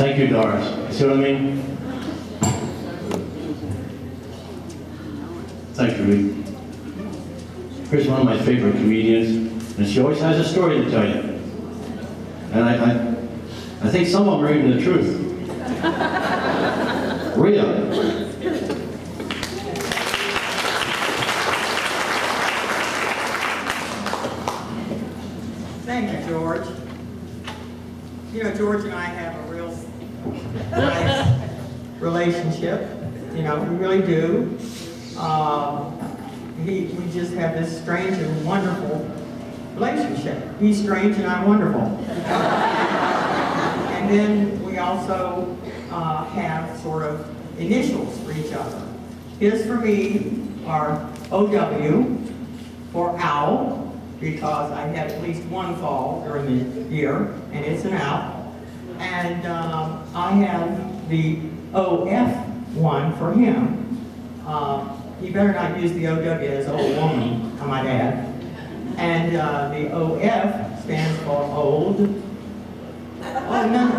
Thank you, Doris. See what I mean? Thank you, Reed. Here's one of my favorite comedians, and she always has a story to tell you. And I think some of them are even the truth. Reah. Thank you, George. You know, George and I have a real nice relationship. You know, we really do. We just have this strange and wonderful relationship. He's strange and I'm wonderful. And then we also have sort of initials for each other. His for me are OW for owl, because I had at least one fall during the year, and it's an owl. And I have the OF one for him. He better not use the OW as old woman, I might add. And the OF stands for old. Oh, no.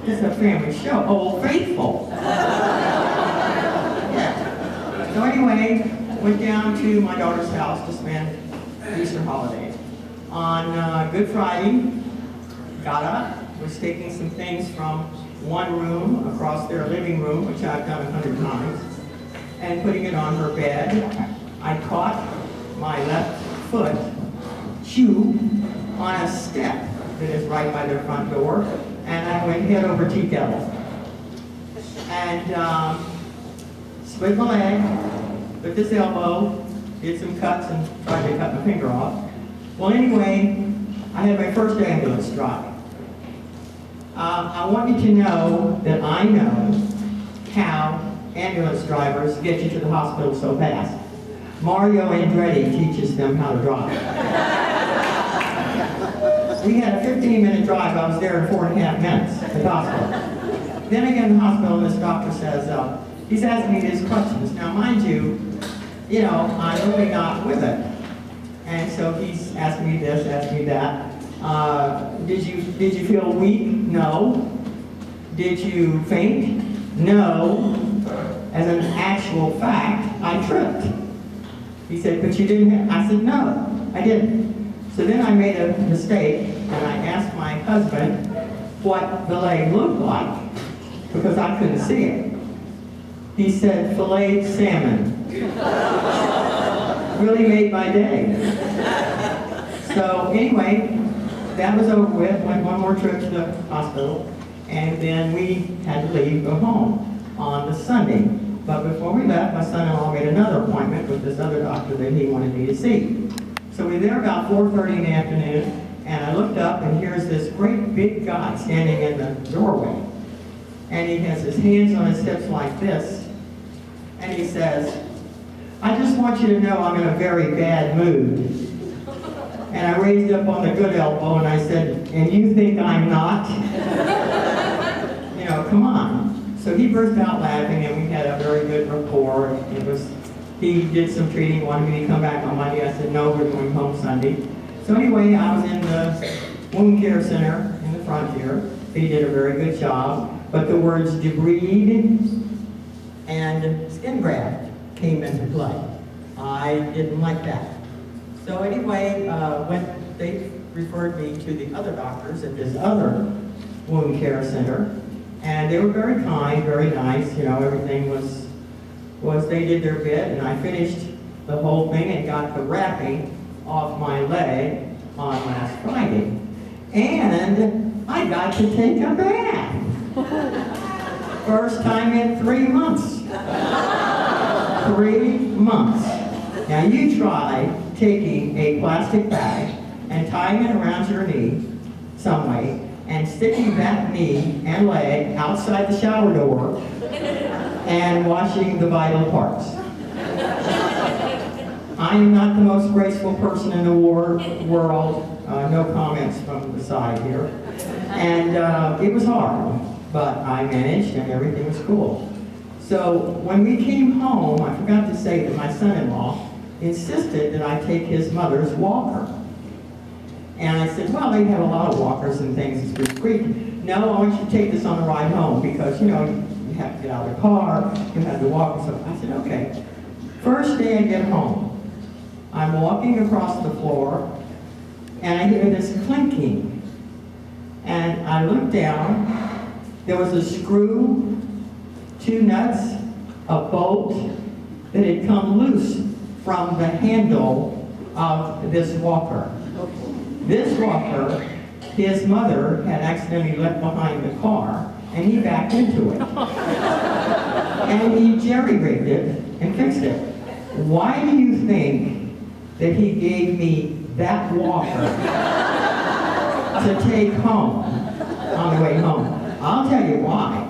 It's a family show. Old Faithful. Yeah. So anyway, went down to my daughter's house to spend Easter holiday. On Good Friday, got up, was taking some things from one room across their living room, which I've done 100 times, and putting it on her bed. I caught my left foot shoe on a step that is right by their front door, and I went head over tea kettle. And split my leg, with this elbow, did some cuts and tried to cut my finger off. Well, anyway, I had my first ambulance drive. I want you to know that I know how ambulance drivers get you to the hospital so fast. Mario Andretti teaches them how to drive. We had a 15-minute drive. I was there in 4.5 minutes at the hospital. Then I get in the hospital, and this doctor says, he's asking me these questions. Now, mind you, I'm really not with it. And so he's asking me this, asking me that. Did you feel weak? No. Did you faint? No. As an actual fact, I tripped. He said, but you didn't I said, no, I didn't. So then I made a mistake, and I asked my husband what the leg looked like, because I couldn't see it. He said, filleted salmon. Really made my day. So anyway, that was over with. Went one more trip to the hospital, and then we had to leave, go home on the Sunday. But before we left, my son-in-law made another appointment with this other doctor that he wanted me to see. So we were there about 4:30 in the afternoon, and I looked up, and here's this great big guy standing in the doorway. And he has his hands on his hips like this, and he says, I just want you to know I'm in a very bad mood. And I raised up on the good elbow, and I said, and you think I'm not? Come on. So he burst out laughing, and we had a very good rapport. He did some treating, wanted me to come back on Monday. I said, no, we're going home Sunday. So anyway, I was in the wound care center in the front here. He did a very good job. But the words debride and skin graft came into play. I didn't like that. So anyway, when they referred me to the other doctors at this other wound care center, and they were very kind, very nice. Everything was they did their bit, and I finished the whole thing and got the wrapping off my leg on last Friday. And I got to take a bath. First time in 3 months. 3 months. Now you try taking a plastic bag and tying it around your knee some way and sticking that knee and leg outside the shower door and washing the vital parts. I am not the most graceful person in the world. No comments from the side here. And it was hard, but I managed and everything was cool. So when we came home, I forgot to say that my son-in-law insisted that I take his mother's walker. And I said, well, they have a lot of walkers and things in Spruce Creek. No, I want you to take this on the ride home because, you know, you have to get out of the car, you have to walk and stuff. I said, okay. First day I get home, I'm walking across the floor and I hear this clinking. And I look down, there was a screw, 2 nuts, a bolt that had come loose from the handle of this walker. This walker, his mother had accidentally left behind the car, and he backed into it. And he jerry-rigged it and fixed it. Why do you think that he gave me that walker to take home on the way home? I'll tell you why.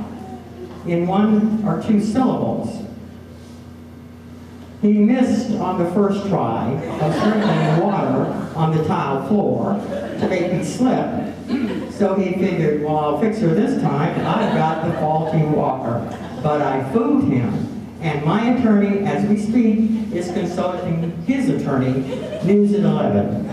In 1 or 2 syllables. He missed on the first try of sprinkling water on the tile floor to make me slip. So he figured, well, I'll fix her this time. I've got the faulty walker. But I fooled him. And my attorney, as we speak, is consulting his attorney, News at 11.